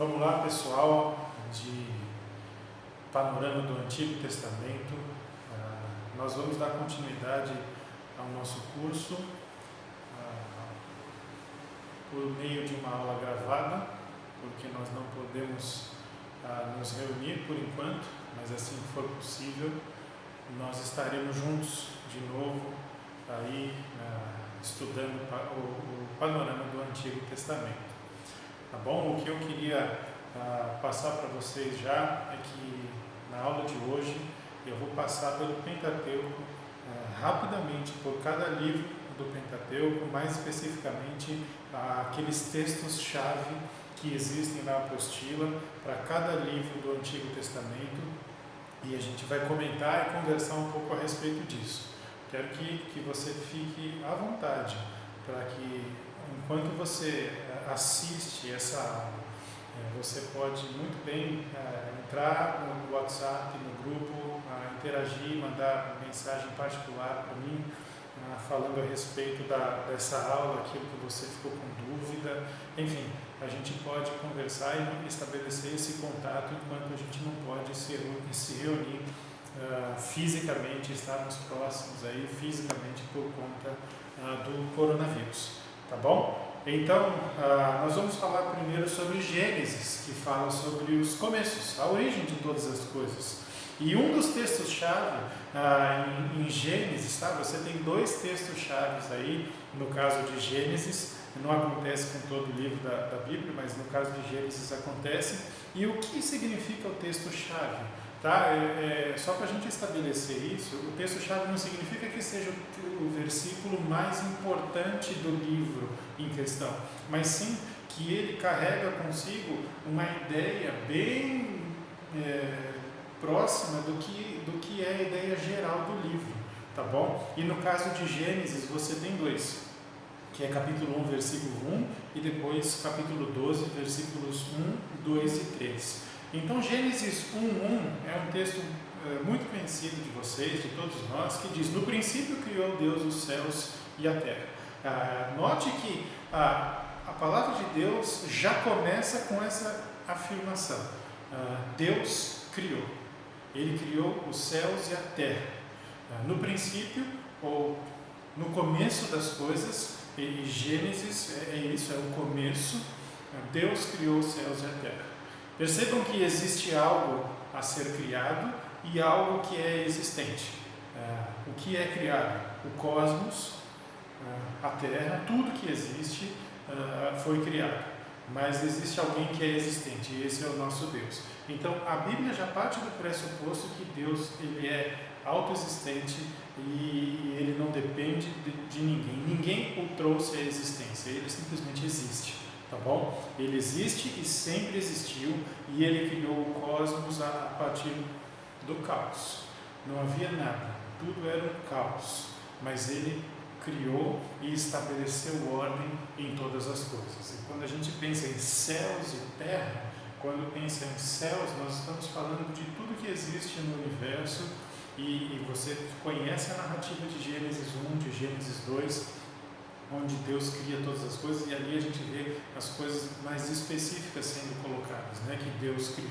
Vamos lá, pessoal, de Panorama do Antigo Testamento. Nós vamos dar continuidade ao nosso curso por meio de uma aula gravada, porque nós não podemos nos reunir por enquanto, mas assim que for possível, nós estaremos juntos de novo aí estudando o panorama do Antigo Testamento. Tá bom? O que eu queria passar para vocês já é que na aula de hoje eu vou passar pelo Pentateuco rapidamente por cada livro do Pentateuco, mais especificamente aqueles textos-chave que existem na apostila para cada livro do Antigo Testamento, e a gente vai comentar e conversar um pouco a respeito disso. Quero que você fique à vontade para que, enquanto você assiste essa aula, você pode muito bem entrar no WhatsApp, no grupo, interagir, mandar mensagem particular para mim, falando a respeito dessa aula, aquilo que você ficou com dúvida. Enfim, a gente pode conversar e estabelecer esse contato enquanto a gente não pode se reunir fisicamente, estarmos próximos aí fisicamente por conta do coronavírus, tá bom? Então, nós vamos falar primeiro sobre Gênesis, que fala sobre os começos, a origem de todas as coisas. E um dos textos-chave em Gênesis, tá? Você tem dois textos-chave aí, no caso de Gênesis, não acontece com todo o livro da Bíblia, mas no caso de Gênesis acontece. E o que significa o texto-chave? Tá? Só para a gente estabelecer isso, o texto-chave não significa que seja o versículo mais importante do livro em questão, mas sim que ele carrega consigo uma ideia bem próxima do que é a ideia geral do livro, tá bom? E no caso de Gênesis você tem dois, que é capítulo 1, versículo 1, e depois capítulo 12, versículos 1, 2 e 3. Então, Gênesis 1:1 é um texto muito conhecido de vocês, de todos nós, que diz: no princípio criou Deus os céus e a terra. Note que a palavra de Deus já começa com essa afirmação. Deus criou. Ele criou os céus e a terra. No princípio, ou no começo das coisas, e Gênesis é isso, é o começo. Deus criou os céus e a terra. Percebam que existe algo a ser criado e algo que é existente. O que é criado? O cosmos, a Terra, tudo que existe foi criado. Mas existe alguém que é existente, e esse é o nosso Deus. Então, a Bíblia já parte do pressuposto que Deus ele é autoexistente e ele não depende de ninguém. Ninguém o trouxe à existência, ele simplesmente existe. Tá bom? Ele existe e sempre existiu, e ele criou o cosmos a partir do caos. Não havia nada, tudo era um caos, mas ele criou e estabeleceu ordem em todas as coisas. E quando a gente pensa em céus e terra, quando pensa em céus, nós estamos falando de tudo que existe no universo, e você conhece a narrativa de Gênesis 1, de Gênesis 2, onde Deus cria todas as coisas, e ali a gente vê as coisas mais específicas sendo colocadas, né, que Deus criou.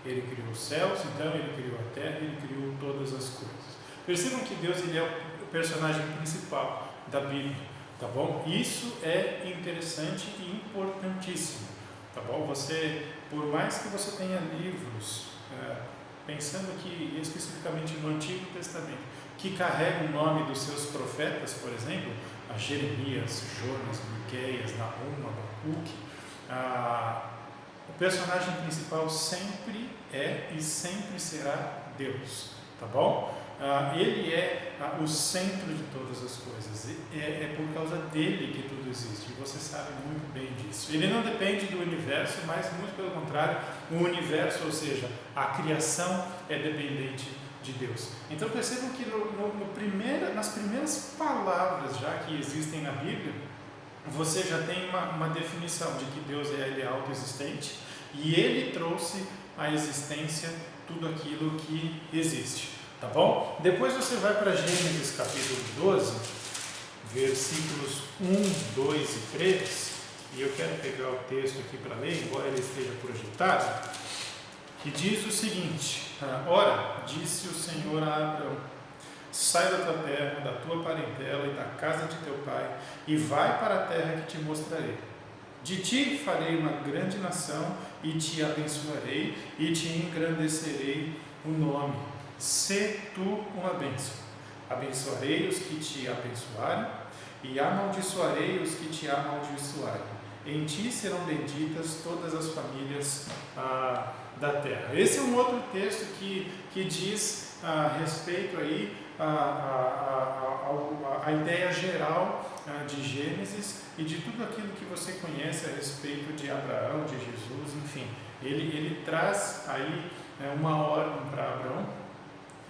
Ele criou os céus, então ele criou a terra, ele criou todas as coisas. Percebam que Deus ele é o personagem principal da Bíblia, tá bom? Isso é interessante e importantíssimo, tá bom? Por mais que você tenha livros, pensando aqui especificamente no Antigo Testamento, que carregam o nome dos seus profetas, por exemplo, a Jeremias, Jonas, Miqueias, Nahum, Abacuque, o personagem principal sempre é e sempre será Deus, tá bom? Ele é o centro de todas as coisas, é por causa dele que tudo existe, e você sabe muito bem disso. Ele não depende do universo, mas muito pelo contrário, o universo, ou seja, a criação é dependente de Deus. Então percebam que nas primeiras palavras já que existem na Bíblia, você já tem uma definição de que Deus ele é autoexistente e ele trouxe à existência tudo aquilo que existe, tá bom? Depois você vai para Gênesis capítulo 12, versículos 1, 2 e 3, e eu quero pegar o texto aqui para ler, embora ele esteja projetado, que diz o seguinte: ora, disse o Senhor a Abraão, sai da tua terra, da tua parentela e da casa de teu pai, e vai para a terra que te mostrarei. De ti farei uma grande nação, e te abençoarei, e te engrandecerei o nome. Sê tu uma bênção. Abençoarei os que te abençoarem, e amaldiçoarei os que te amaldiçoarem. Em ti serão benditas todas as famílias da terra. Esse é um outro texto que diz a respeito aí a ideia geral de Gênesis e de tudo aquilo que você conhece a respeito de Abraão, de Jesus, enfim. Ele traz aí uma ordem para Abraão,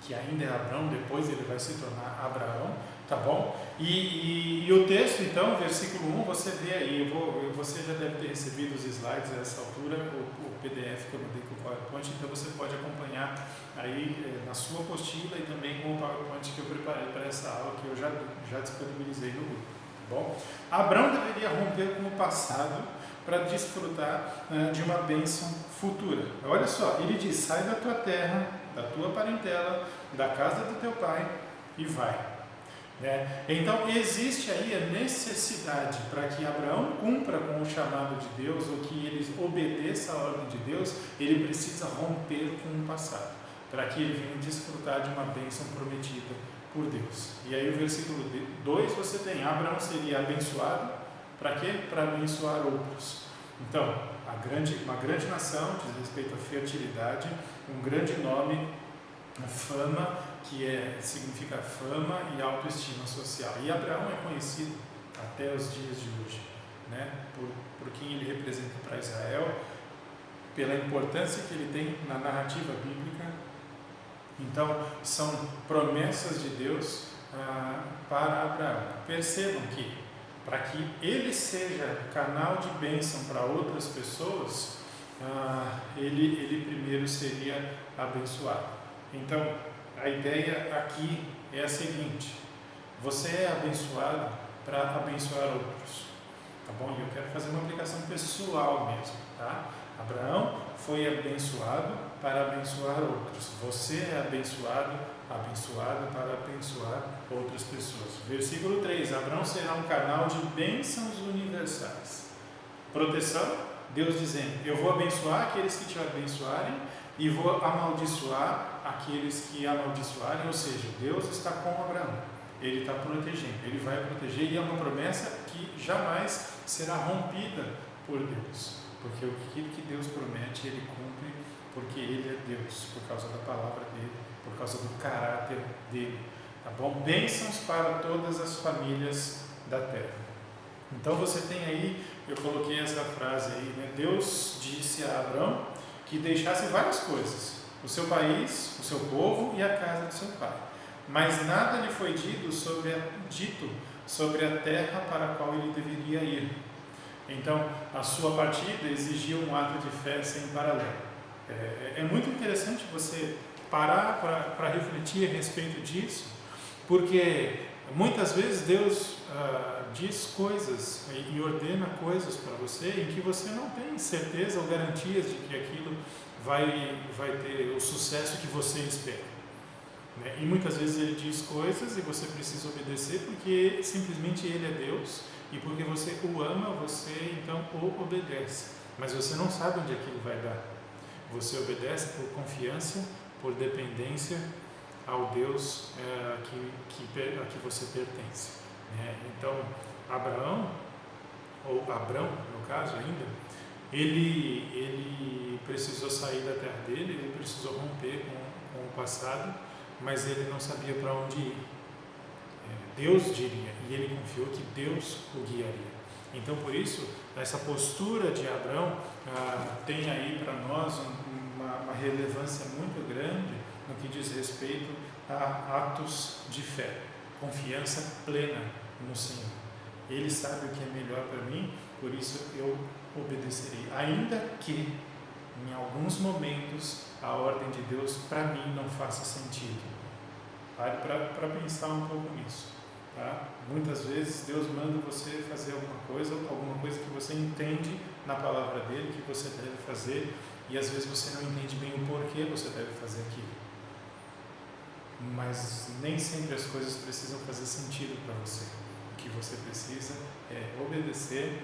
que ainda é Abraão, depois ele vai se tornar Abraão, tá bom? E o texto, então, versículo 1, você vê aí, você já deve ter recebido os slides a essa altura, o PDF que eu mandei com o PowerPoint, então você pode acompanhar aí na sua apostila e também com o PowerPoint que eu preparei para essa aula, que eu já disponibilizei no grupo, tá bom? Abraão deveria romper com o passado para desfrutar de uma bênção futura. Olha só, ele diz, sai da tua terra, da tua parentela, da casa do teu pai e vai. Então existe aí a necessidade para que Abraão cumpra com o chamado de Deus, ou que ele obedeça a ordem de Deus, ele precisa romper com o passado, para que ele venha desfrutar de uma bênção prometida por Deus. E aí o versículo 2 você tem, Abraão seria abençoado, para quê? Para abençoar outros. Então, uma grande nação, diz respeito à fertilidade, um grande nome, a fama, que significa fama e autoestima social. E Abraão é conhecido até os dias de hoje, por quem ele representa para Israel, pela importância que ele tem na narrativa bíblica. Então, são promessas de Deus para Abraão. Percebam que, para que ele seja canal de bênção para outras pessoas, ele primeiro seria abençoado. Então, a ideia aqui é a seguinte: você é abençoado para abençoar outros, tá bom? E eu quero fazer uma aplicação pessoal mesmo, tá? Abraão foi abençoado para abençoar outros. Você é abençoado para abençoar outras pessoas. Versículo 3, Abraão será um canal de bênçãos universais. Proteção, Deus dizendo, eu vou abençoar aqueles que te abençoarem e vou amaldiçoar aqueles que amaldiçoarem, ou seja, Deus está com Abraão, ele está protegendo, ele vai proteger, e é uma promessa que jamais será rompida por Deus, porque aquilo que Deus promete, ele cumpre, porque ele é Deus, por causa da palavra dele, por causa do caráter dele, tá bom? Bênçãos para todas as famílias da terra. Então você tem aí, eu coloquei essa frase aí, Deus disse a Abraão que deixasse várias coisas, o seu país, o seu povo e a casa de seu pai, mas nada lhe foi dito sobre a terra para a qual ele deveria ir. Então, a sua partida exigia um ato de fé sem paralelo. É muito interessante você parar para refletir a respeito disso, porque muitas vezes Deus diz coisas e ordena coisas para você em que você não tem certeza ou garantias de que aquilo vai ter o sucesso que você espera. E muitas vezes ele diz coisas e você precisa obedecer porque simplesmente ele é Deus e porque você o ama, você então o obedece. Mas você não sabe onde aquilo vai dar. Você obedece por confiança, por dependência ao Deus a que você pertence. Então, Abraão, ou Abrão no caso ainda, ele precisou sair da terra dele, ele precisou romper com o passado, mas ele não sabia para onde ir. Deus diria, e ele confiou que Deus o guiaria. Então, por isso, essa postura de Abrão tem aí para nós uma relevância muito grande no que diz respeito a atos de fé, confiança plena no Senhor. Ele sabe o que é melhor para mim, por isso eu obedecerei, ainda que em alguns momentos a ordem de Deus para mim não faça sentido. Pare para pensar um pouco nisso. Tá? Muitas vezes Deus manda você fazer alguma coisa que você entende na palavra dele que você deve fazer, e às vezes você não entende bem o porquê você deve fazer aquilo. Mas nem sempre as coisas precisam fazer sentido para você. O que você precisa é obedecer,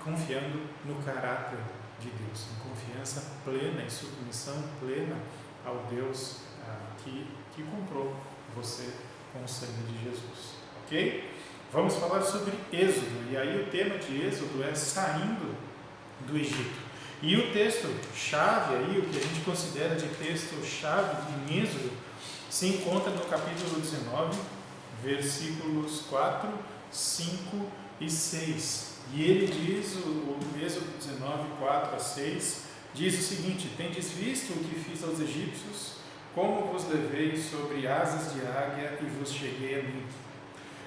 confiando no caráter de Deus, em confiança plena e submissão plena ao Deus que comprou você com o sangue de Jesus. Ok? Vamos falar sobre Êxodo, e aí o tema de Êxodo é saindo do Egito. E o texto-chave aí, o que a gente considera de texto-chave em Êxodo, se encontra no capítulo 19, versículos 4, 5 e 6. E ele diz, o Êxodo 19, 4 a 6, diz o seguinte: tendes visto o que fiz aos egípcios, como vos levei sobre asas de águia e vos cheguei a mim.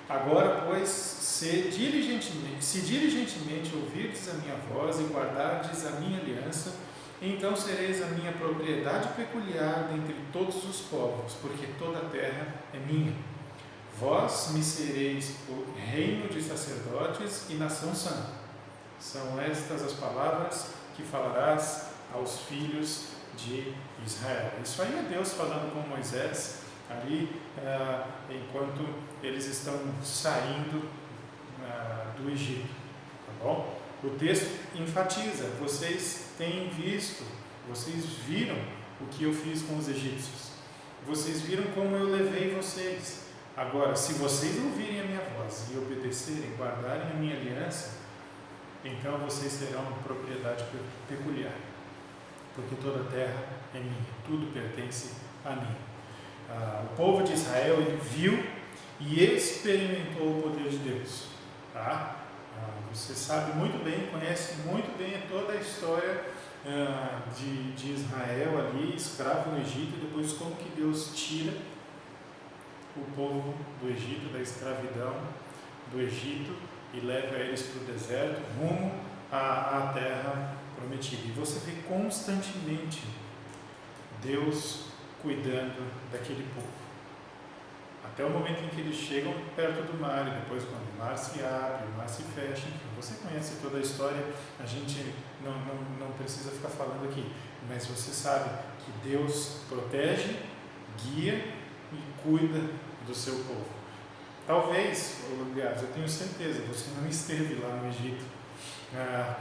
Agora, pois, se diligentemente ouvirdes a minha voz e guardardes a minha aliança, então sereis a minha propriedade peculiar dentre todos os povos, porque toda a terra é minha. Vós me sereis por reino de sacerdotes e nação santa. São estas as palavras que falarás aos filhos de Israel. Isso aí é Deus falando com Moisés ali, enquanto eles estão saindo do Egito, tá bom? O texto enfatiza: vocês têm visto, vocês viram o que eu fiz com os egípcios, vocês viram como eu levei vocês. Agora, se vocês ouvirem a minha voz e obedecerem, guardarem a minha aliança, então vocês terão propriedade peculiar, porque toda a terra é minha, tudo pertence a mim. O povo de Israel, ele viu e experimentou o poder de Deus, tá? Você sabe muito bem, conhece muito bem toda a história de Israel ali, escravo no Egito, e depois como que Deus tira o povo do Egito, da escravidão do Egito, e leva eles para o deserto, rumo à terra prometida. E você vê constantemente Deus cuidando daquele povo, até o momento em que eles chegam perto do mar, e depois quando o mar se abre, o mar se fecha, enfim, você conhece toda a história, a gente não precisa ficar falando aqui, mas você sabe que Deus protege, guia e cuida do seu povo. Talvez, aliás, eu tenho certeza, você não esteve lá no Egito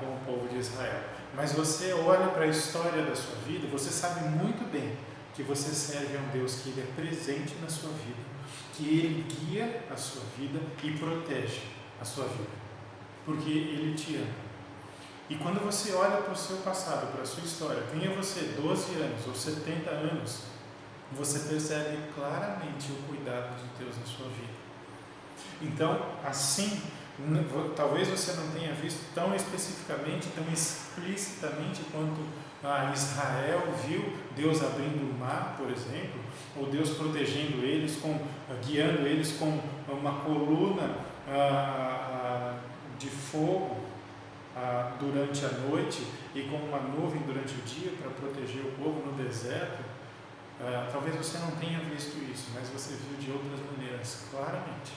com o povo de Israel, mas você olha para a história da sua vida, você sabe muito bem que você serve a um Deus que Ele é presente na sua vida, que Ele guia a sua vida e protege a sua vida, porque Ele te ama. E quando você olha para o seu passado, para a sua história, tenha você 12 anos ou 70 anos, você percebe claramente o cuidado de Deus na sua vida. Então, assim, talvez você não tenha visto tão especificamente, tão explicitamente quanto Israel viu Deus abrindo o mar, por exemplo, ou Deus protegendo eles, guiando eles com uma coluna de fogo durante a noite e com uma nuvem durante o dia para proteger o povo no deserto. Talvez você não tenha visto isso, mas você viu de outras maneiras, claramente,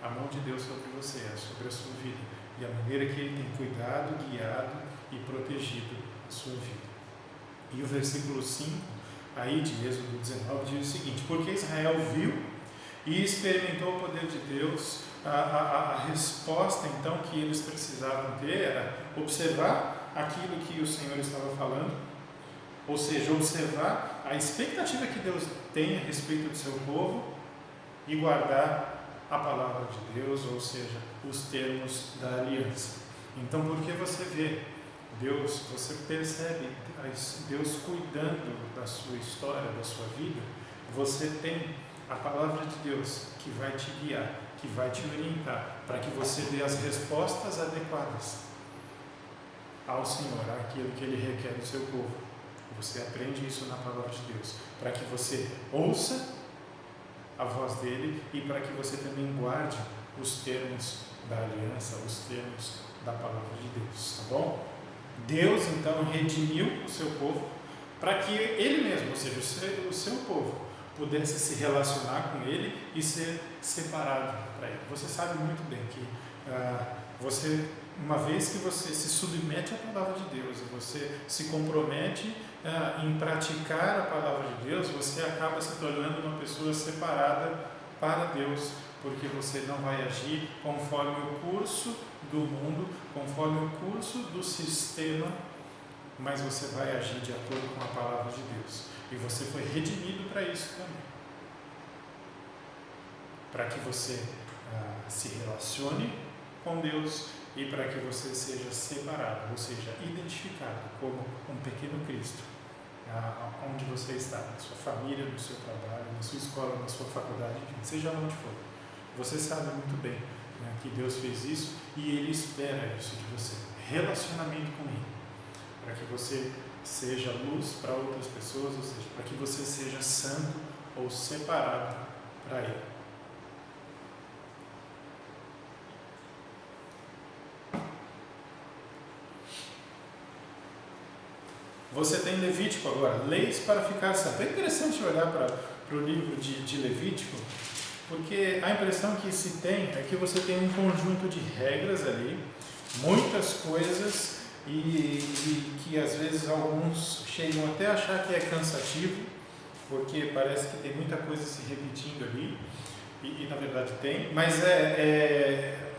a mão de Deus sobre você, sobre a sua vida, e a maneira que Ele tem cuidado, guiado e protegido a sua vida. E o versículo 5, aí de Êxodo 19, diz o seguinte: porque Israel viu e experimentou o poder de Deus, a resposta então que eles precisavam ter era observar aquilo que o Senhor estava falando, ou seja, observar a expectativa que Deus tem a respeito do seu povo e guardar a palavra de Deus, ou seja, os termos da aliança. Então, porque você vê Deus, você percebe Deus cuidando da sua história, da sua vida, você tem a palavra de Deus que vai te guiar, que vai te orientar, para que você dê as respostas adequadas ao Senhor, àquilo que Ele requer do seu povo. Você aprende isso na palavra de Deus, para que você ouça a voz dEle e para que você também guarde os termos da aliança, os termos da palavra de Deus, tá bom? Deus então redimiu o seu povo para que Ele mesmo, ou seja, o seu povo, pudesse se relacionar com Ele e ser separado para Ele. Você sabe muito bem que você uma vez que você se submete à palavra de Deus e você se compromete em praticar a palavra de Deus, você acaba se tornando uma pessoa separada para Deus, porque você não vai agir conforme o curso do mundo, conforme o curso do sistema, mas você vai agir de acordo com a palavra de Deus. E você foi redimido para isso também, para que você se relacione com Deus e para que você seja separado, ou seja, identificado como um pequeno Cristo, onde você está, na sua família, no seu trabalho, na sua escola, na sua faculdade, enfim, seja onde for. Você sabe muito bem, né, que Deus fez isso e Ele espera isso de você, relacionamento com Ele, para que você seja luz para outras pessoas, ou seja, para que você seja santo ou separado para Ele. Você tem Levítico agora, leis para ficar santo. É interessante olhar para o livro de Levítico, porque a impressão que se tem é que você tem um conjunto de regras ali, muitas coisas, e que às vezes alguns chegam até a achar que é cansativo, porque parece que tem muita coisa se repetindo ali, e na verdade tem, mas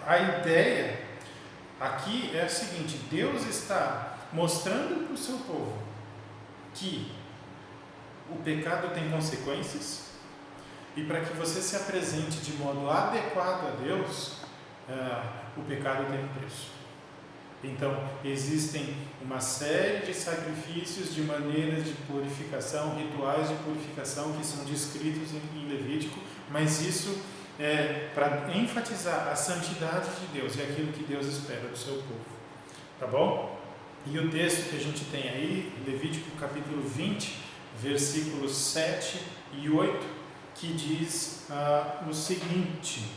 a ideia aqui é a seguinte: Deus está mostrando para o seu povo que o pecado tem consequências, e para que você se apresente de modo adequado a Deus, o pecado tem um preço. Então, existem uma série de sacrifícios, de maneiras de purificação, rituais de purificação que são descritos em Levítico, mas isso é para enfatizar a santidade de Deus e aquilo que Deus espera do seu povo. Tá bom? E o texto que a gente tem aí, Levítico capítulo 20, versículos 7 e 8, que diz o seguinte: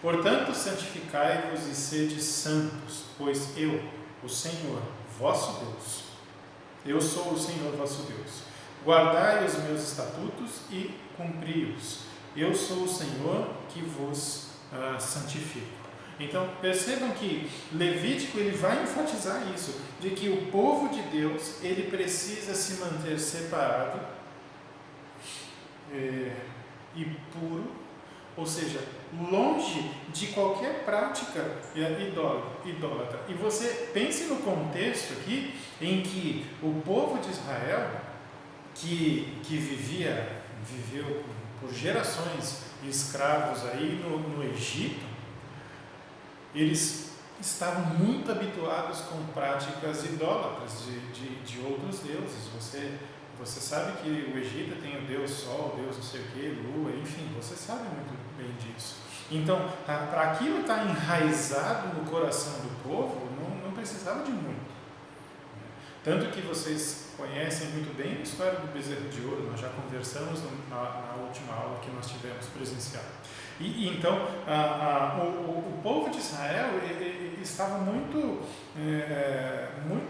portanto, santificai-vos e sede santos, pois eu, o Senhor, vosso Deus, eu sou o Senhor vosso Deus. Guardai os meus estatutos e cumpri-os. Eu sou o Senhor que vos santifico. Então, percebam que Levítico ele vai enfatizar isso, de que o povo de Deus ele precisa se manter separado e puro, ou seja, longe de qualquer prática idólatra. E você pense no contexto aqui em que o povo de Israel, que viveu por gerações escravos aí no Egito, eles estavam muito habituados com práticas idólatras de outros deuses. Você sabe que o Egito tem o Deus Sol, Deus não sei o que, Lua, enfim, você sabe muito bem disso. Então, para aquilo estar enraizado no coração do povo, não precisava de muito. Tanto que vocês conhecem muito bem a história do bezerro de ouro, nós já conversamos na última aula que nós tivemos presencial. E então, o povo de Israel ele estava muito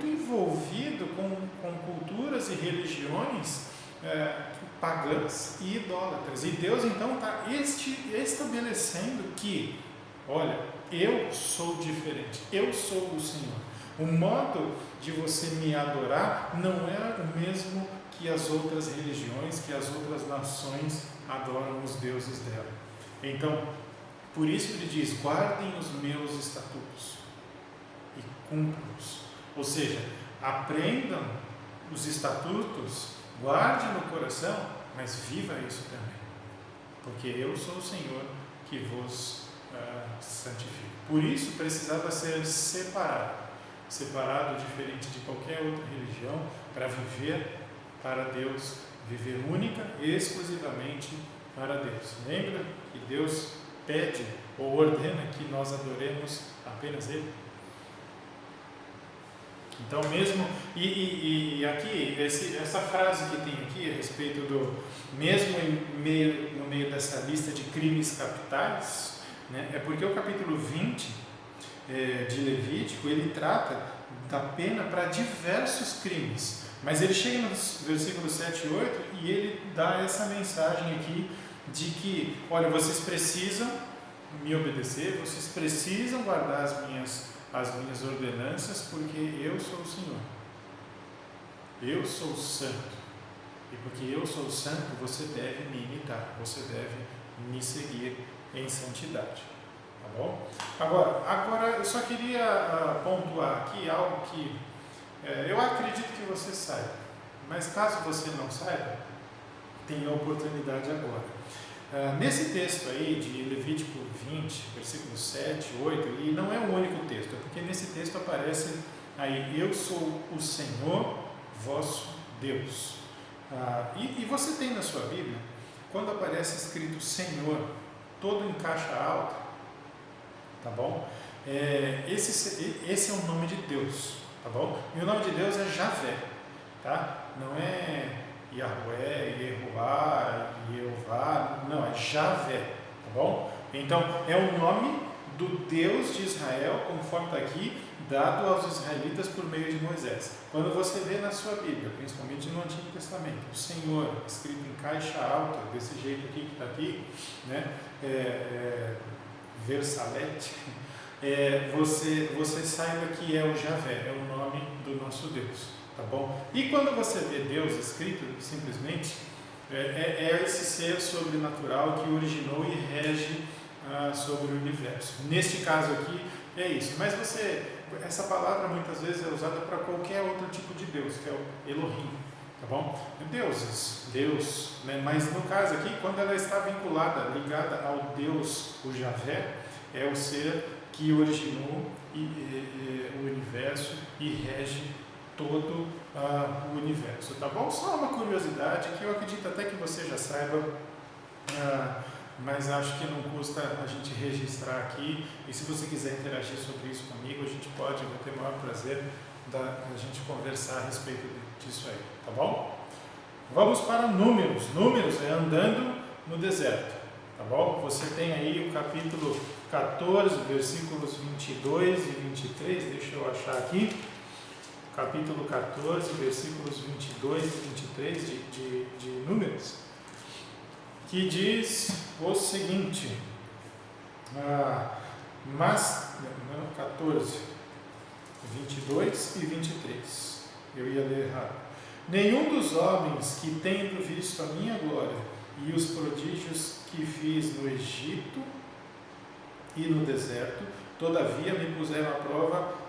envolvido com culturas e religiões pagãs e idólatras. E Deus então está estabelecendo que, olha, eu sou diferente, eu sou o Senhor. O modo de você me adorar não é o mesmo que as outras religiões, que as outras nações adoram os deuses dela. Então, por isso ele diz: guardem os meus estatutos e cumpram-os. Ou seja, aprendam os estatutos, guarde no coração, mas viva isso também. Porque eu sou o Senhor que vos santifica. Por isso precisava ser separado diferente de qualquer outra religião, para viver para Deus, viver única e exclusivamente para Deus. Lembra que Deus pede ou ordena que nós adoremos apenas Ele? Então mesmo, e aqui, essa frase que tem aqui a respeito do, mesmo no meio dessa lista de crimes capitais, né, é porque o capítulo 20 de Levítico, ele trata da pena para diversos crimes, mas ele chega nos versículos 7 e 8 e ele dá essa mensagem aqui de que, olha, vocês precisam me obedecer, vocês precisam guardar as minhas as minhas ordenanças, porque eu sou o Senhor. Eu sou santo. E porque eu sou santo, você deve me imitar, você deve me seguir em santidade. Tá bom? Agora eu só queria pontuar aqui algo que eu acredito que você saiba. Mas caso você não saiba, tem a oportunidade agora. Nesse texto aí de Levítico 20, versículos 7, 8, e não é o único texto, é porque nesse texto aparece aí, eu sou o Senhor, vosso Deus. E você tem na sua Bíblia, quando aparece escrito Senhor, todo em caixa alta, tá bom? Esse é o nome de Deus, tá bom? E o nome de Deus é Javé, tá? Não é Yahweh, Yehová, Jeová, não, é Javé, tá bom? Então, é o nome do Deus de Israel, conforme está aqui, dado aos israelitas por meio de Moisés. Quando você vê na sua Bíblia, principalmente no Antigo Testamento, o Senhor escrito em caixa alta, desse jeito aqui que está aqui, né? Versalete, você saiba que é o Javé, é o nome do nosso Deus. Tá bom? E quando você vê Deus escrito, simplesmente, é esse ser sobrenatural que originou e rege sobre o universo. Neste caso aqui, é isso. Mas essa palavra muitas vezes é usada para qualquer outro tipo de Deus, que é o Elohim. Tá bom? Deuses, Deus, né? Mas no caso aqui, quando ela está vinculada, ligada ao Deus, o Javé, é o ser que originou o universo e rege todo o universo, tá bom? Só uma curiosidade que eu acredito até que você já saiba, mas acho que não custa a gente registrar aqui, e se você quiser interagir sobre isso comigo, a gente pode, eu vou ter o maior prazer da gente conversar a respeito disso aí, tá bom? Vamos para Números. Números é andando no deserto, tá bom? Você tem aí o capítulo 14, versículos 22 e 23, deixa eu achar aqui. Capítulo 14, versículos 22 e 23 de Números, que diz o seguinte, 14, 22 e 23, eu ia ler errado. Nenhum dos homens que tendo visto a minha glória e os prodígios que fiz no Egito e no deserto, todavia me puseram à prova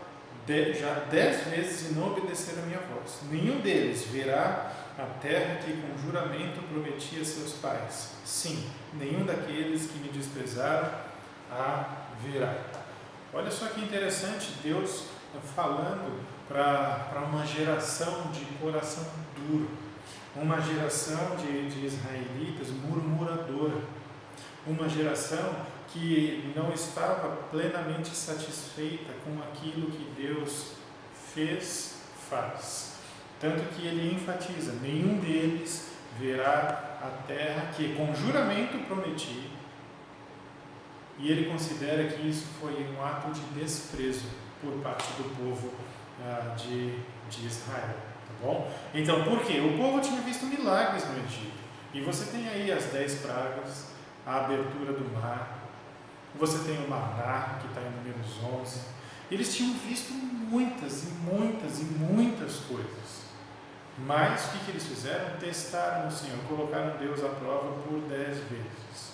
já 10 vezes e não obedeceram a minha voz. Nenhum deles verá a terra que com juramento prometi a seus pais. Sim, nenhum daqueles que me desprezaram a verá. Olha só que interessante, Deus falando para uma geração de coração duro, uma geração de israelitas murmuradora, uma geração que não estava plenamente satisfeita com aquilo que Deus faz. Tanto que ele enfatiza, nenhum deles verá a terra que com juramento prometi, e ele considera que isso foi um ato de desprezo por parte do povo de Israel. Tá bom? Então, por quê? O povo tinha visto milagres no Egito, e você tem aí as 10 pragas, a abertura do mar, você tem o maná, que está em Números 11. Eles tinham visto muitas coisas. Mas o que eles fizeram? Testaram o Senhor, colocaram Deus à prova por 10 vezes.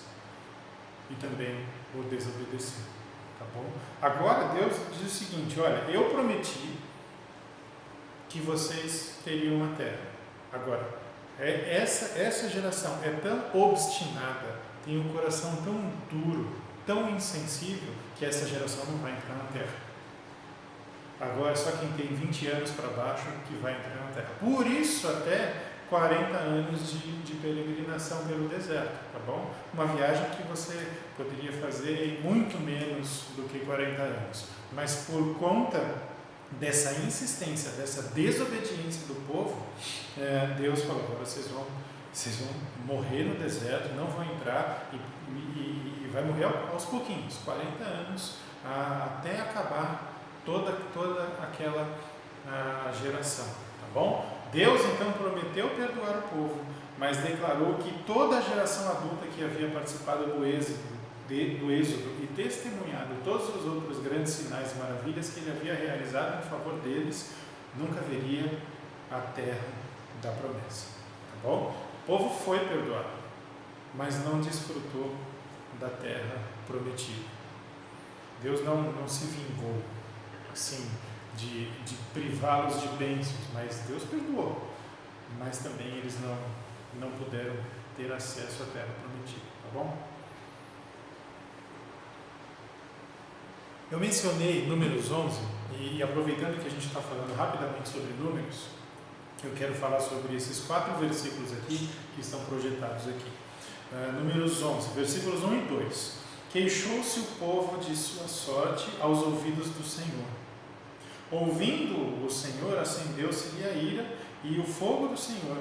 E também o desobedeceram. Tá bom? Agora Deus diz o seguinte, olha, eu prometi que vocês teriam uma terra. Agora, essa geração é tão obstinada, tem um coração tão duro, tão insensível, que essa geração não vai entrar na terra. Agora só quem tem 20 anos para baixo que vai entrar na terra. Por isso até 40 anos de peregrinação pelo deserto, tá bom? Uma viagem que você poderia fazer em muito menos do que 40 anos. Mas por conta dessa insistência, dessa desobediência do povo, Deus falou, agora vocês vão morrer no deserto, não vão entrar e vai morrer aos pouquinhos, 40 anos, até acabar toda aquela geração, tá bom? Deus então prometeu perdoar o povo, mas declarou que toda a geração adulta que havia participado do êxodo do Êxodo e testemunhado todos os outros grandes sinais e maravilhas que ele havia realizado em favor deles, nunca veria a terra da promessa. Tá bom? O povo foi perdoado, mas não desfrutou da terra prometida. Deus não se vingou assim de privá-los de bênçãos, mas Deus perdoou. Mas também eles não puderam ter acesso à terra prometida. Tá bom? Eu mencionei Números 11 e aproveitando que a gente está falando rapidamente sobre Números, eu quero falar sobre esses 4 versículos aqui que estão projetados aqui. Números 11, versículos 1 e 2. Queixou-se o povo de sua sorte aos ouvidos do Senhor. Ouvindo o Senhor, acendeu-se-lhe a ira, e o fogo do Senhor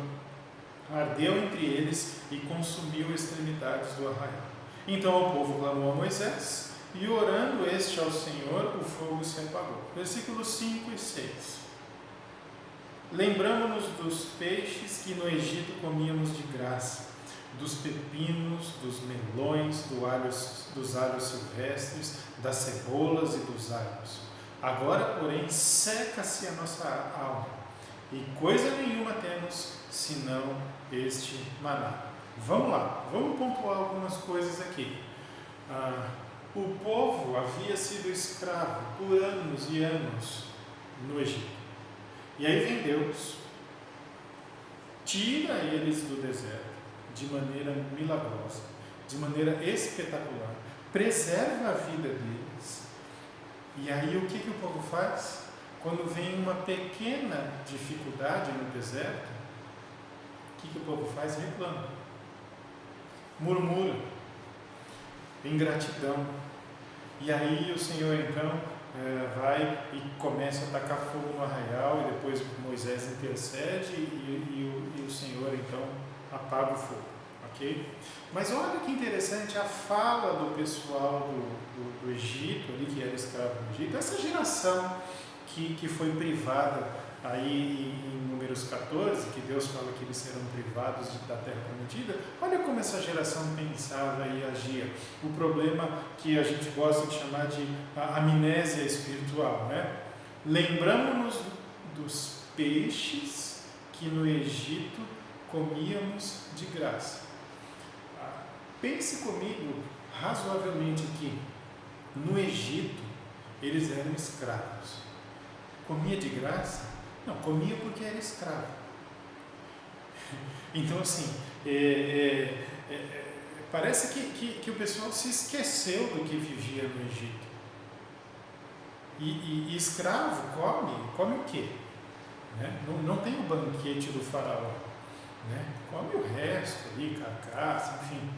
ardeu entre eles e consumiu extremidades do arraial. Então o povo clamou a Moisés, e orando este ao Senhor, o fogo se apagou. Versículos 5 e 6. Lembramo-nos dos peixes que no Egito comíamos de graça, dos pepinos, dos melões, dos alhos silvestres, das cebolas e dos alhos. Agora, porém, seca-se a nossa alma, e coisa nenhuma temos, senão este maná. Vamos lá, vamos pontuar algumas coisas aqui. O povo havia sido escravo por anos e anos no Egito. E aí vem Deus, tira eles do deserto de maneira milagrosa, de maneira espetacular, preserva a vida deles. E aí o que o povo faz? Quando vem uma pequena dificuldade no deserto, o que o povo faz? Reclama, murmura, ingratidão. E aí o Senhor então vai e começa a tacar fogo no arraial, e depois Moisés intercede e o Senhor então apaga o fogo, ok? Mas olha que interessante a fala do pessoal do Egito, ali que era escravo no Egito, essa geração que foi privada aí em Números 14, que Deus fala que eles serão privados da terra prometida. Olha como essa geração pensava e agia. O problema que a gente gosta de chamar de amnésia espiritual, né? Lembramos-nos dos peixes que no Egito comíamos de graça. Pense comigo razoavelmente que no Egito eles eram escravos. Comia de graça? Não, comia porque era escravo. Então assim, parece que o pessoal se esqueceu do que vivia no Egito. E escravo come o quê? Né? Não tem o banquete do faraó. Né? Come o resto ali, carcaça, enfim.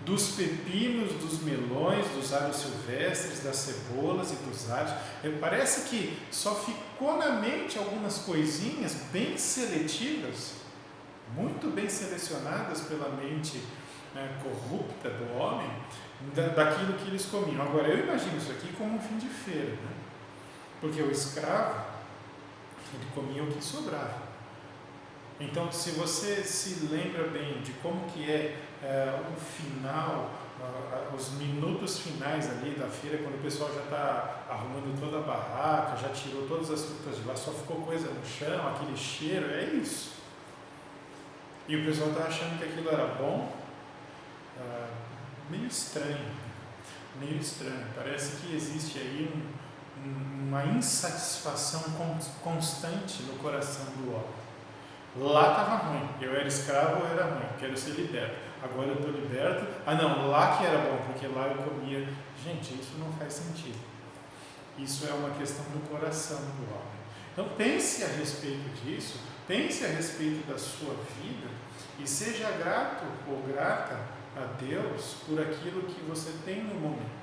Dos pepinos, dos melões, dos alhos silvestres, das cebolas e dos alhos. Parece que só ficou na mente algumas coisinhas bem seletivas, muito bem selecionadas pela mente corrupta do homem, daquilo que eles comiam. Agora, eu imagino isso aqui como um fim de feira, né? Porque o escravo, ele comia o que sobrava. Então, se você se lembra bem de como que o final, os minutos finais ali da feira, quando o pessoal já está arrumando toda a barraca, já tirou todas as frutas de lá, só ficou coisa no chão, aquele cheiro, é isso. E o pessoal está achando que aquilo era bom, meio estranho. Parece que existe aí uma insatisfação constante no coração do homem. Lá estava ruim, eu era escravo, eu era ruim, quero ser liberto. Agora eu estou liberto, não, lá que era bom, porque lá eu comia. Gente, isso não faz sentido. Isso é uma questão do coração do homem. Então pense a respeito disso, pense a respeito da sua vida e seja grato ou grata a Deus por aquilo que você tem no momento.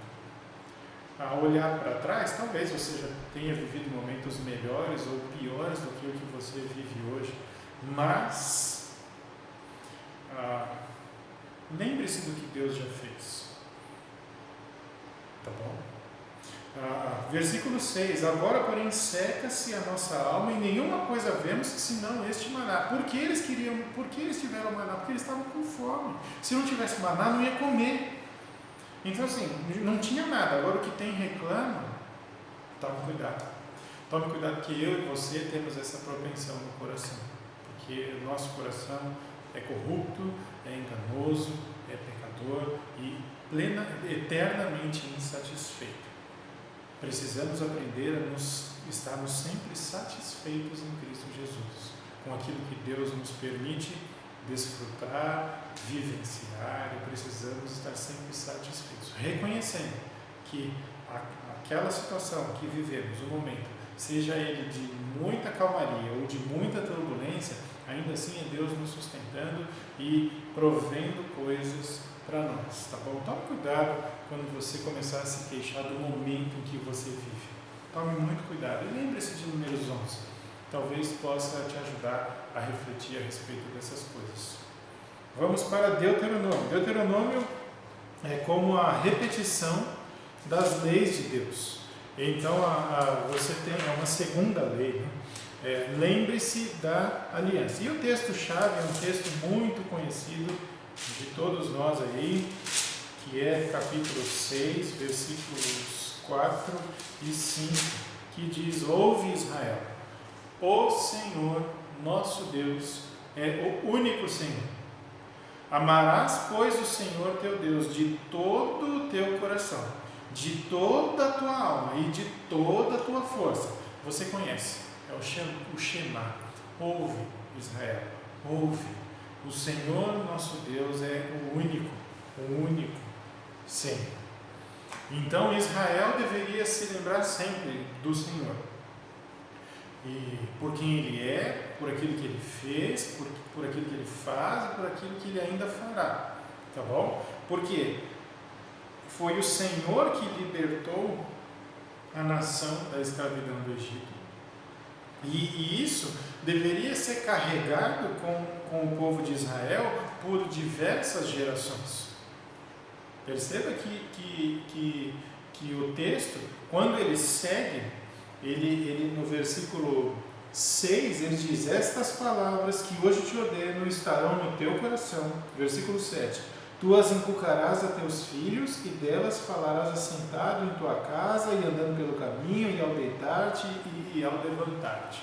A olhar para trás, talvez você já tenha vivido momentos melhores ou piores do que o que você vive hoje. Mas lembre-se do que Deus já fez. Tá bom? Versículo 6. Agora, porém, seca-se a nossa alma e nenhuma coisa vemos senão este maná. Por que eles tiveram maná? Porque eles estavam com fome. Se não tivesse maná, não ia comer. Então assim, não tinha nada, agora o que tem reclama, tome cuidado. Tome cuidado que eu e você temos essa propensão no coração, porque o nosso coração é corrupto, é enganoso, é pecador e eternamente insatisfeito. Precisamos aprender a estarmos sempre satisfeitos em Cristo Jesus, com aquilo que Deus nos permite desfrutar, vivenciar, e precisamos estar sempre satisfeitos, reconhecendo que aquela situação que vivemos, o momento, seja ele de muita calmaria ou de muita turbulência, ainda assim é Deus nos sustentando e provendo coisas para nós, tá bom? Tome cuidado quando você começar a se queixar do momento em que você vive. Tome muito cuidado e lembre-se de Números 11. Talvez possa te ajudar a refletir a respeito dessas coisas. Vamos para Deuteronômio. Deuteronômio é como a repetição das leis de Deus. Então, você tem uma segunda lei, né? Lembre-se da aliança. E o texto-chave é um texto muito conhecido de todos nós aí, que é capítulo 6, versículos 4 e 5, que diz: Ouve Israel, o Senhor nosso Deus é o único Senhor. Amarás, pois, o Senhor teu Deus de todo o teu coração, de toda a tua alma e de toda a tua força. Você conhece, é o Shema. Ouve, Israel, ouve. O Senhor nosso Deus é o único Senhor. Então Israel deveria se lembrar sempre do Senhor. E por quem Ele é, por aquilo que Ele fez, por aquilo que Ele faz e por aquilo que Ele ainda fará. Tá bom? Porque foi o Senhor que libertou a nação da escravidão do Egito. E isso deveria ser carregado com o povo de Israel por diversas gerações. Perceba que o texto, quando ele segue, ele no versículo 6, ele diz: Estas palavras que hoje te ordeno estarão no teu coração. Versículo 7. Tu as inculcarás a teus filhos, e delas falarás assentado em tua casa, e andando pelo caminho, e ao deitar-te, e ao levantar-te.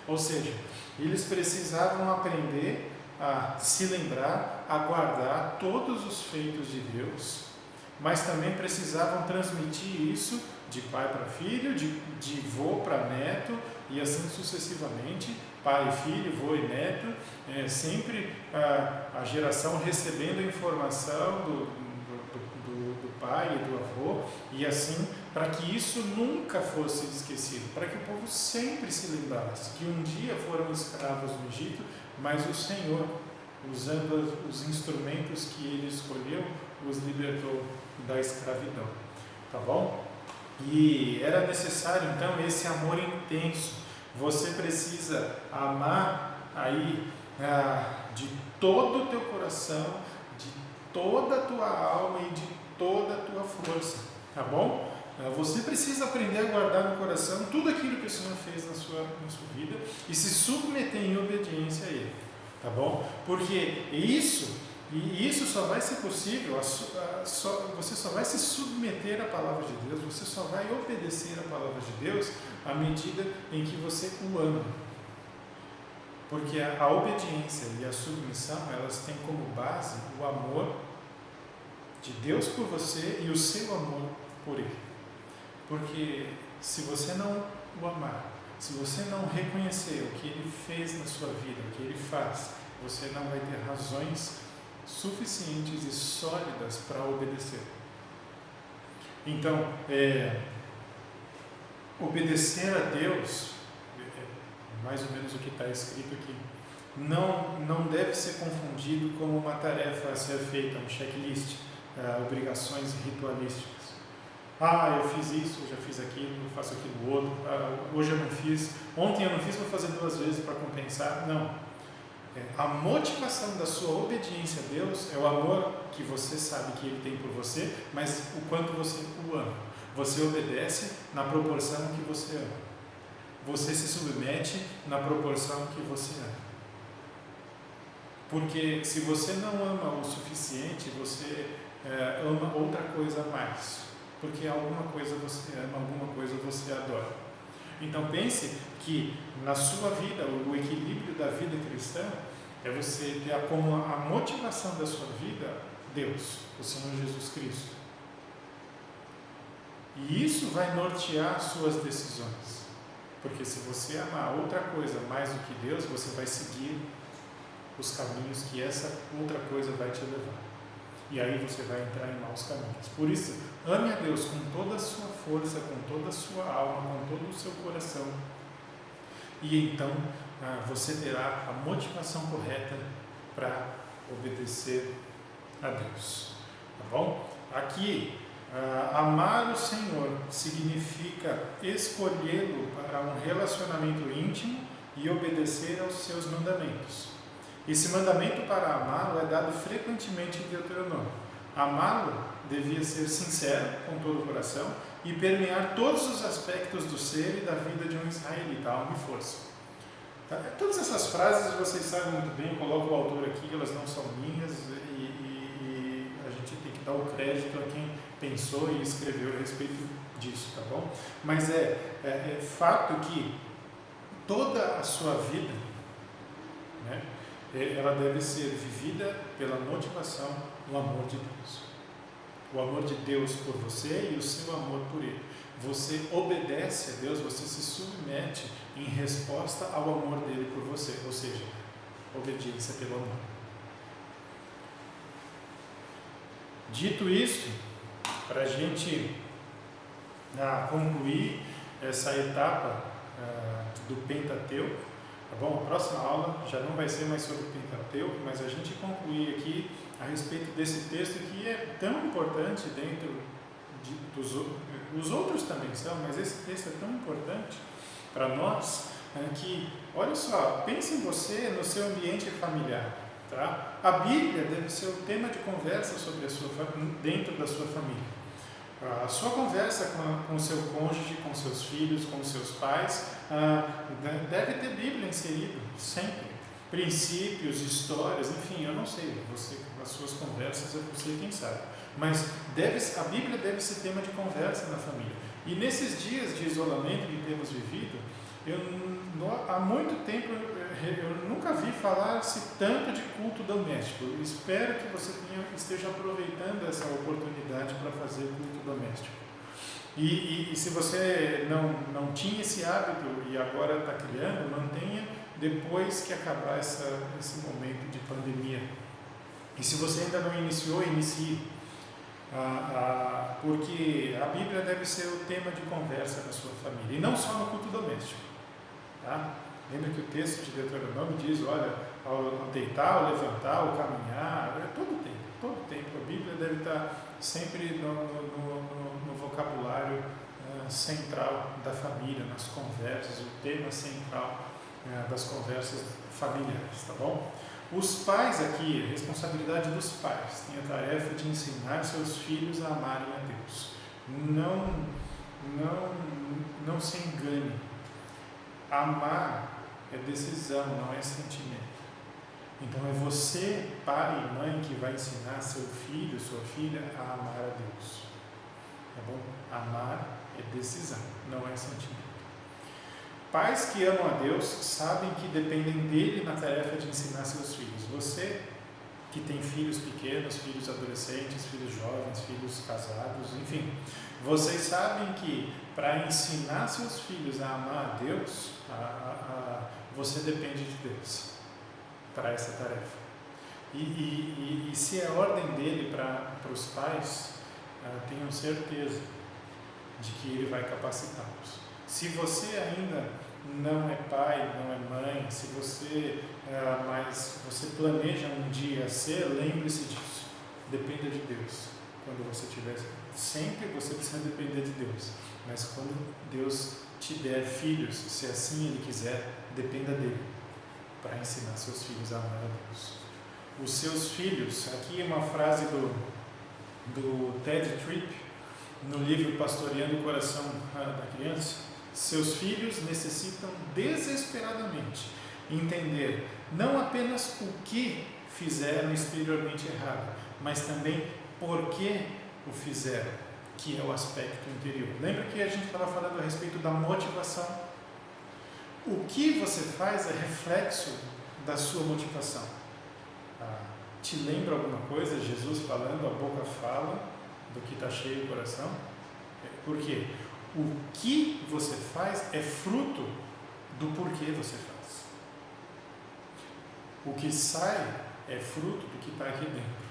Ou seja, eles precisavam aprender a se lembrar, a guardar todos os feitos de Deus, mas também precisavam transmitir isso de pai para filho, de vô para neto, e assim sucessivamente, pai e filho, vô e neto, sempre a geração recebendo a informação do pai e do avô, e assim, para que isso nunca fosse esquecido, para que o povo sempre se lembrasse que um dia foram escravos no Egito, mas o Senhor, usando os instrumentos que Ele escolheu, os libertou da escravidão. Tá bom? E era necessário então esse amor intenso. Você precisa amar aí de todo o teu coração, de toda a tua alma e de toda a tua força. Tá bom? Você precisa aprender a guardar no coração tudo aquilo que o Senhor fez na sua vida e se submeter em obediência a Ele. Tá bom? Porque isso só vai ser possível, você só vai se submeter à palavra de Deus, você só vai obedecer à palavra de Deus à medida em que você o ama. Porque a obediência e a submissão, elas têm como base o amor de Deus por você e o seu amor por Ele. Porque se você não o amar, se você não reconhecer o que Ele fez na sua vida, o que Ele faz, você não vai ter razões suficientes e sólidas para obedecer. Então, obedecer a Deus, mais ou menos o que está escrito aqui, não deve ser confundido como uma tarefa a ser feita, um checklist, obrigações ritualísticas. Eu fiz isso, eu já fiz aquilo, eu faço aquilo outro, hoje eu não fiz, ontem eu não fiz, vou fazer 2 vezes para compensar. Não. A motivação da sua obediência a Deus é o amor que você sabe que Ele tem por você, mas o quanto você o ama. Você obedece na proporção que você ama. Você se submete na proporção que você ama. Porque se você não ama o suficiente, você ama outra coisa a mais, porque alguma coisa você ama, alguma coisa você adora. Então pense que na sua vida, o equilíbrio da vida cristã é você ter como a motivação da sua vida Deus, o Senhor Jesus Cristo. E isso vai nortear suas decisões. Porque se você amar outra coisa mais do que Deus, você vai seguir os caminhos que essa outra coisa vai te levar. E aí você vai entrar em maus caminhos. Por isso, ame a Deus com toda a sua força, com toda a sua alma, com todo o seu coração. E então você terá a motivação correta para obedecer a Deus. Tá bom? Aqui, amar o Senhor significa escolhê-lo para um relacionamento íntimo e obedecer aos seus mandamentos. Esse mandamento para amá-lo é dado frequentemente em Deuteronômio. Amá-lo devia ser sincero, com todo o coração, e permear todos os aspectos do ser e da vida de um israelita, alma e força. Todas essas frases vocês sabem muito bem, eu coloco o autor aqui, elas não são minhas, e a gente tem que dar o crédito a quem pensou e escreveu a respeito disso, tá bom? Mas é fato que toda a sua vida, né, ela deve ser vivida pela motivação do amor de Deus. O amor de Deus por você e o seu amor por Ele. Você obedece a Deus, você se submete em resposta ao amor dele por você, ou seja, obediência pelo amor. Dito isso, para a gente concluir essa etapa do Pentateuco, tá bom? A próxima aula já não vai ser mais sobre o Pentateuco, mas a gente concluir aqui a respeito desse texto que é tão importante dentro dos outros. Os outros também são, mas esse texto é tão importante para nós que, olha só, pense em você, no seu ambiente familiar. Tá? A Bíblia deve ser o tema de conversa sobre dentro da sua família. A sua conversa com o seu cônjuge, com seus filhos, com seus pais, deve ter Bíblia inserido, sempre. Princípios, histórias, enfim, eu não sei, as suas conversas é você quem sabe. Mas a Bíblia deve ser tema de conversa na família. E nesses dias de isolamento que temos vivido, há muito tempo eu nunca vi falar-se tanto de culto doméstico. Eu espero que você esteja aproveitando essa oportunidade para fazer culto doméstico. E se você não tinha esse hábito e agora está criando, mantenha depois que acabar esse momento de pandemia. E se você ainda não iniciou, inicie. Porque a Bíblia deve ser o tema de conversa da sua família, e não só no culto doméstico. Tá? Lembra que o texto de Deuteronômio diz, olha, ao deitar, ao levantar, ao caminhar, todo tempo. A Bíblia deve estar sempre no vocabulário central da família, nas conversas, o tema central das conversas familiares, tá bom? Os pais aqui, a responsabilidade dos pais, tem a tarefa de ensinar seus filhos a amarem a Deus. Não se engane. Amar é decisão, não é sentimento. Então é você, pai e mãe, que vai ensinar seu filho, sua filha a amar a Deus. Tá bom? Amar é decisão, não é sentimento. Pais que amam a Deus sabem que dependem dele na tarefa de ensinar seus filhos. Você que tem filhos pequenos, filhos adolescentes, filhos jovens, filhos casados, enfim, vocês sabem que para ensinar seus filhos a amar a Deus, você depende de Deus para essa tarefa. E se é ordem dele para os pais, tenham certeza de que ele vai capacitá-los. Se você ainda não é pai, não é mãe, se você, mas você planeja um dia ser, lembre-se disso. Dependa de Deus. Quando você tiver, sempre você precisa depender de Deus. Mas quando Deus te der filhos, se assim Ele quiser, dependa dele para ensinar seus filhos a amar a Deus. Os seus filhos, aqui é uma frase do Ted Tripp, no livro Pastoreando o Coração da Criança. Seus filhos necessitam desesperadamente entender não apenas o que fizeram exteriormente errado, mas também por que o fizeram, que é o aspecto interior. Lembra que a gente estava falando a respeito da motivação? O que você faz é reflexo da sua motivação. Te lembra alguma coisa? Jesus falando, a boca fala do que está cheio o coração? Por quê? O que você faz é fruto do porquê você faz. O que sai é fruto do que está aqui dentro.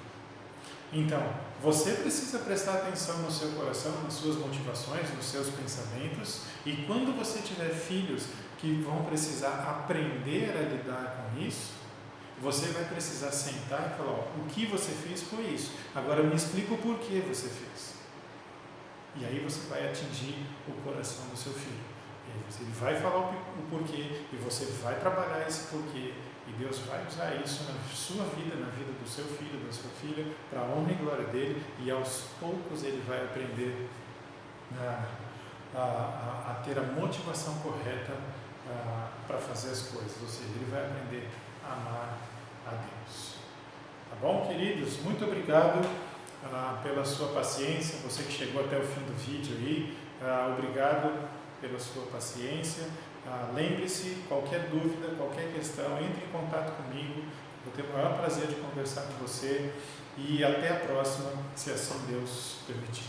Então, você precisa prestar atenção no seu coração, nas suas motivações, nos seus pensamentos, e quando você tiver filhos que vão precisar aprender a lidar com isso, você vai precisar sentar e falar, o que você fez foi isso, agora me explica o porquê você fez. E aí você vai atingir o coração do seu filho. Ele vai falar o porquê, e você vai trabalhar esse porquê, e Deus vai usar isso na sua vida, na vida do seu filho, da sua filha, para a honra e glória dele, e aos poucos ele vai aprender a ter a motivação correta para fazer as coisas, ou seja, ele vai aprender a amar a Deus. Tá bom, queridos? Muito obrigado pela sua paciência, você que chegou até o fim do vídeo aí, obrigado pela sua paciência. Lembre-se, qualquer dúvida, qualquer questão, entre em contato comigo, vou ter o maior prazer de conversar com você, e até a próxima, se assim Deus permitir.